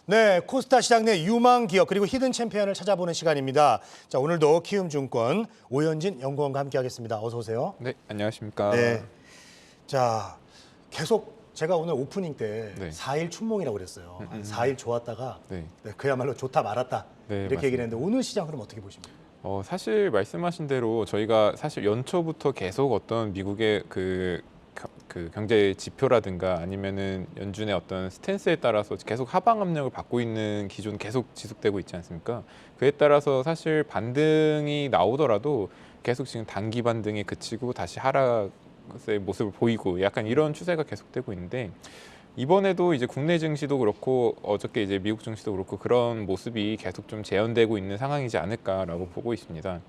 네, 코스타 시장 내 유망 기업 그리고 히든 챔피언을 찾아보는 시간입니다. 자, 오늘도 키움증권 오현진 연구원과 함께하겠습니다. 어서 오세요. 네, 안녕하십니까. 네, 자, 계속 제가 오늘 오프닝 때 네. 4일 춘몽이라고 그랬어요. 4일 좋았다가 네. 그야말로 좋다 말았다 네, 이렇게 맞습니다. 얘기를 했는데 오늘 시장 그럼 어떻게 보십니까? 사실 말씀하신 대로 저희가 사실 연초부터 계속 어떤 미국의 그 경제 지표라든가 아니면은 연준의 어떤 스탠스에 따라서 계속 하방 압력을 받고 있는 기존 계속 지속되고 있지 않습니까? 그에 따라서 사실 반등이 나오더라도 계속 지금 단기 반등에 그치고 다시 하락의 모습을 보이고 약간 이런 추세가 계속되고 있는데 이번에도 이제 국내 증시도 그렇고 어저께 이제 미국 증시도 그렇고 그런 모습이 계속 좀 재현되고 있는 상황이지 않을까라고 보고 있습니다.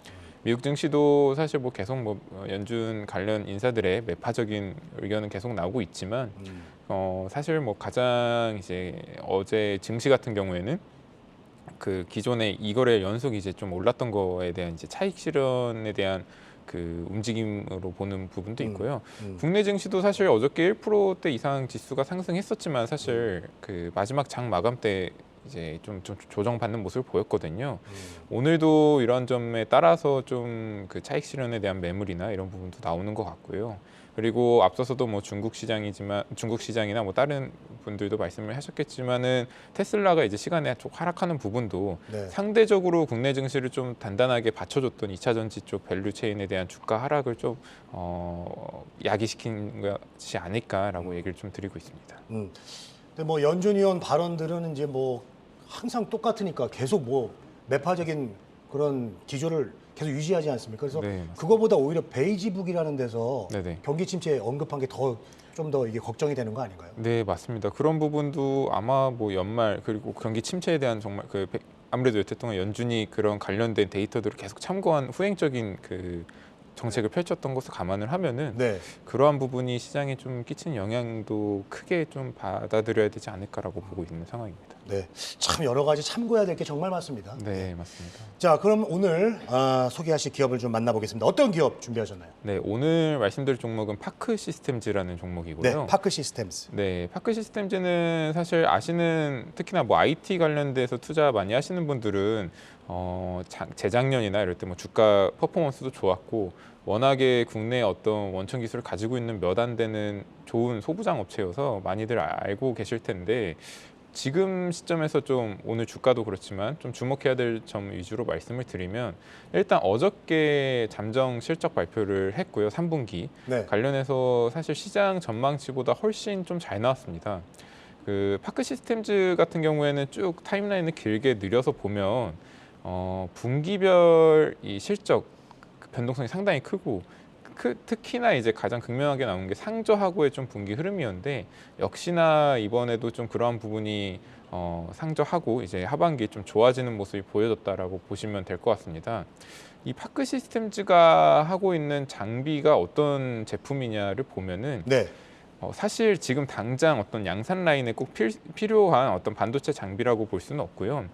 미국 증시도 사실 뭐 계속 뭐 연준 관련 인사들의 매파적인 의견은 계속 나오고 있지만 사실 뭐 가장 이제 어제 증시 같은 경우에는 그 기존의 이거래 연속이 이제 좀 올랐던 거에 대한 이제 차익 실현에 대한 그 움직임으로 보는 부분도 있고요. 국내 증시도 사실 어저께 1%대 이상 지수가 상승했었지만 사실 그 마지막 장 마감 때 이제 좀 조정받는 모습을 보였거든요. 오늘도 이런 점에 따라서 좀 그 차익 실현에 대한 매물이나 이런 부분도 나오는 것 같고요. 그리고 앞서서도 뭐 중국 시장이나 뭐 다른 분들도 말씀을 하셨겠지만은 테슬라가 이제 시간에 좀 하락하는 부분도 네. 상대적으로 국내 증시를 좀 단단하게 받쳐줬던 2차 전지 쪽 밸류 체인에 대한 주가 하락을 좀 야기시킨 것이 아닐까라고 얘기를 좀 드리고 있습니다. 근데 뭐 연준 위원 발언들은 이제 뭐 항상 똑같으니까 계속 뭐 매파적인 그런 기조를 계속 유지하지 않습니까? 그래서 네, 맞습니다. 그거보다 오히려 베이지북이라는 데서 네네. 경기 침체 언급한 게 좀 더 이게 걱정이 되는 거 아닌가요? 네, 맞습니다. 그런 부분도 아마 뭐 연말 그리고 경기 침체에 대한 정말 아무래도 여태 동안 연준이 그런 관련된 데이터들을 계속 참고한 후행적인 그 정책을 펼쳤던 것을 감안을 하면은 네. 그러한 부분이 시장에 좀 끼친 영향도 크게 좀 받아들여야 되지 않을까라고 보고 있는 상황입니다. 네. 참 여러 가지 참고해야 될 게 정말 많습니다. 네, 맞습니다. 자, 그럼 오늘 소개하실 기업을 좀 만나보겠습니다. 어떤 기업 준비하셨나요? 네, 오늘 말씀드릴 종목은 파크 시스템즈라는 종목이고요. 네, 파크 시스템스. 네, 파크 시스템즈는 사실 아시는 특히나 뭐 IT 관련돼서 투자 많이 하시는 분들은 재작년이나 이럴 때 뭐 주가 퍼포먼스도 좋았고 워낙에 국내 어떤 원천 기술을 가지고 있는 몇 안 되는 좋은 소부장 업체여서 많이들 알고 계실 텐데 지금 시점에서 좀 오늘 주가도 그렇지만 좀 주목해야 될 점 위주로 말씀을 드리면 일단 어저께 잠정 실적 발표를 했고요. 3분기 네. 관련해서 사실 시장 전망치보다 훨씬 좀 잘 나왔습니다. 그 파크 시스템즈 같은 경우에는 쭉 타임라인을 길게 늘려서 보면 분기별 이 실적 변동성이 상당히 크고 특히나 이제 가장 극명하게 나온 게 상저하고의 좀 분기 흐름이었는데 역시나 이번에도 좀 그러한 부분이 상저하고 이제 하반기에 좀 좋아지는 모습이 보여졌다라고 보시면 될 것 같습니다. 이 파크 시스템즈가 하고 있는 장비가 어떤 제품이냐를 보면은 네. 사실 지금 당장 어떤 양산 라인에 꼭 필요한 어떤 반도체 장비라고 볼 수는 없고요.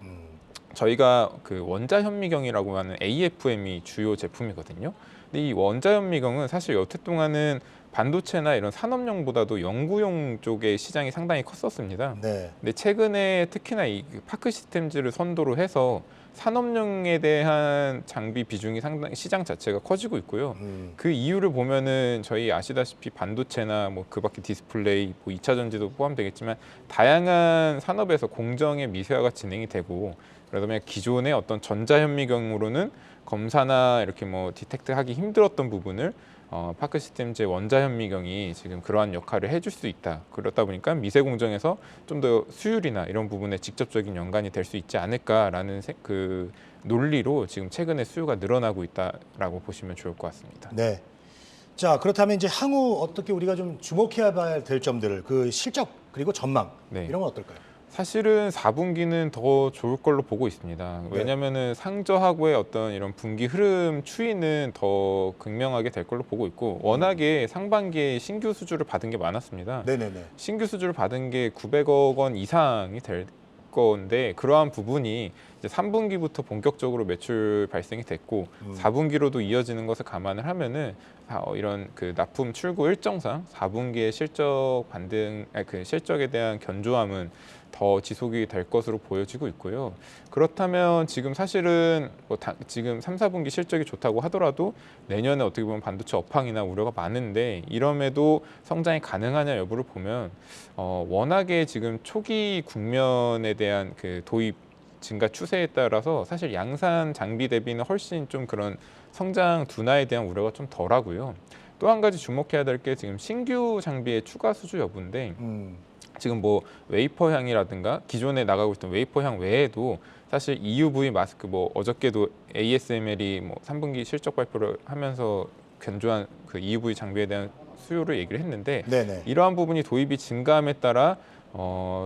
저희가 그 원자현미경이라고 하는 AFM이 주요 제품이거든요. 근데 이 원자현미경은 사실 여태 동안은 반도체나 이런 산업용보다도 연구용 쪽의 시장이 상당히 컸었습니다. 네. 근데 최근에 특히나 이 파크 시스템즈를 선도로 해서 산업용에 대한 장비 비중이 상당히 시장 자체가 커지고 있고요. 그 이유를 보면은 저희 아시다시피 반도체나 뭐 그 밖에 디스플레이, 뭐 2차 전지도 포함되겠지만 다양한 산업에서 공정의 미세화가 진행이 되고 그러다 보면 기존의 어떤 전자현미경으로는 검사나 이렇게 뭐 디텍트하기 힘들었던 부분을 파크 시스템즈의 원자현미경이 지금 그러한 역할을 해줄 수 있다. 그렇다 보니까 미세 공정에서 좀 더 수율이나 이런 부분에 직접적인 연관이 될 수 있지 않을까라는 그 논리로 지금 최근에 수요가 늘어나고 있다라고 보시면 좋을 것 같습니다. 네. 자, 그렇다면 이제 향후 어떻게 우리가 좀 주목해야 될 점들을 그 실적 그리고 전망 네. 이런 건 어떨까요? 사실은 4분기는 더 좋을 걸로 보고 있습니다. 왜냐하면은 상저하고의 어떤 이런 분기 흐름 추이는 더 극명하게 될 걸로 보고 있고 워낙에 상반기에 신규 수주를 받은 게 많았습니다. 네네네. 신규 수주를 받은 게 900억 원 이상이 될 건데 그러한 부분이 이제 3분기부터 본격적으로 매출 발생이 됐고 4분기로도 이어지는 것을 감안을 하면은 이런 그 납품 출구 일정상 4분기의 실적 반등, 그 실적에 대한 견조함은 더 지속이 될 것으로 보여지고 있고요. 그렇다면 지금 사실은 지금 3, 4분기 실적이 좋다고 하더라도 내년에 어떻게 보면 반도체 업황이나 우려가 많은데 이럼에도 성장이 가능하냐 여부를 보면 워낙에 지금 초기 국면에 대한 그 도입 증가 추세에 따라서 사실 양산 장비 대비는 훨씬 좀 그런 성장 둔화에 대한 우려가 좀 덜하고요. 또 한 가지 주목해야 될 게 지금 신규 장비의 추가 수주 여부인데 지금 뭐 웨이퍼향이라든가 기존에 나가고 있던 웨이퍼향 외에도 사실 EUV 마스크 뭐 어저께도 ASML이 뭐 3분기 실적 발표를 하면서 견조한 그 EUV 장비에 대한 수요를 얘기를 했는데 네네. 이러한 부분이 도입이 증가함에 따라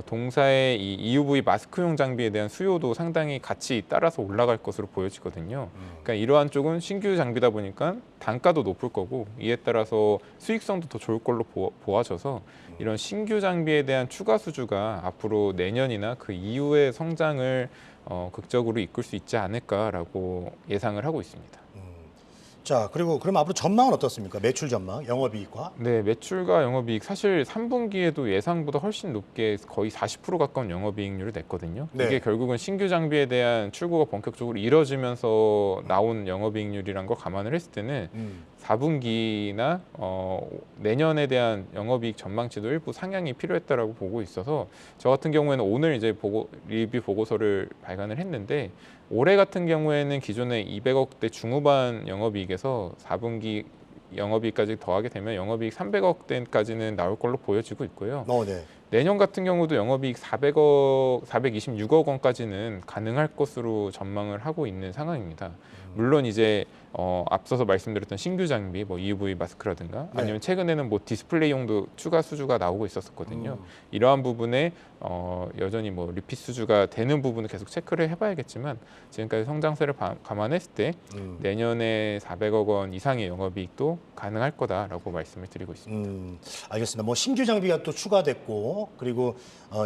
동사의 이 EUV 마스크용 장비에 대한 수요도 상당히 같이 따라서 올라갈 것으로 보여지거든요. 그러니까 이러한 쪽은 신규 장비다 보니까 단가도 높을 거고 이에 따라서 수익성도 더 좋을 걸로 보아져서 이런 신규 장비에 대한 추가 수주가 앞으로 내년이나 그 이후의 성장을 극적으로 이끌 수 있지 않을까라고 예상을 하고 있습니다. 자, 그리고 그럼 앞으로 전망은 어떻습니까? 매출 전망, 영업이익과. 네, 매출과 영업이익 사실 3분기에도 예상보다 훨씬 높게 거의 40% 가까운 영업이익률을 냈거든요. 네. 이게 결국은 신규 장비에 대한 출고가 본격적으로 이뤄지면서 나온 영업이익률이란 걸 감안을 했을 때는 4분기나 내년에 대한 영업이익 전망치도 일부 상향이 필요했다라고 보고 있어서 저 같은 경우에는 오늘 이제 리뷰 보고서를 발간을 했는데 올해 같은 경우에는 기존의 200억대 중후반 영업이익에서 4분기 영업이익까지 더하게 되면 영업이익 300억대까지는 나올 걸로 보여지고 있고요. 네. 내년 같은 경우도 영업이익 426억 원까지는 가능할 것으로 전망을 하고 있는 상황입니다. 물론 이제 앞서서 말씀드렸던 신규 장비, 뭐 EUV 마스크라든가 네. 아니면 최근에는 뭐 디스플레이용도 추가 수주가 나오고 있었거든요. 이러한 부분에 여전히 뭐 리핏 수주가 되는 부분을 계속 체크를 해봐야겠지만 지금까지 성장세를 감안했을 때 내년에 400억 원 이상의 영업이익도 가능할 거다라고 말씀을 드리고 있습니다. 알겠습니다. 뭐 신규 장비가 또 추가됐고 그리고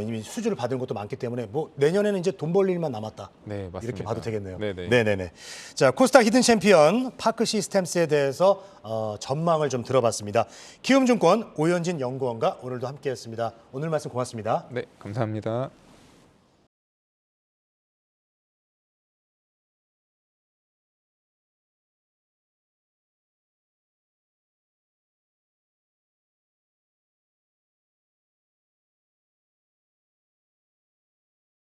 이미 수주를 받은 것도 많기 때문에 뭐 내년에는 이제 돈 벌 일만 남았다. 네, 맞습니다. 이렇게 봐도 되겠네요. 네네. 네네네. 자, 코스닥 히든 챔피언 파크 시스템스에 대해서 전망을 좀 들어봤습니다. 키움증권 오현진 연구원과 오늘도 함께했습니다. 오늘 말씀 고맙습니다. 네, 감사합니다.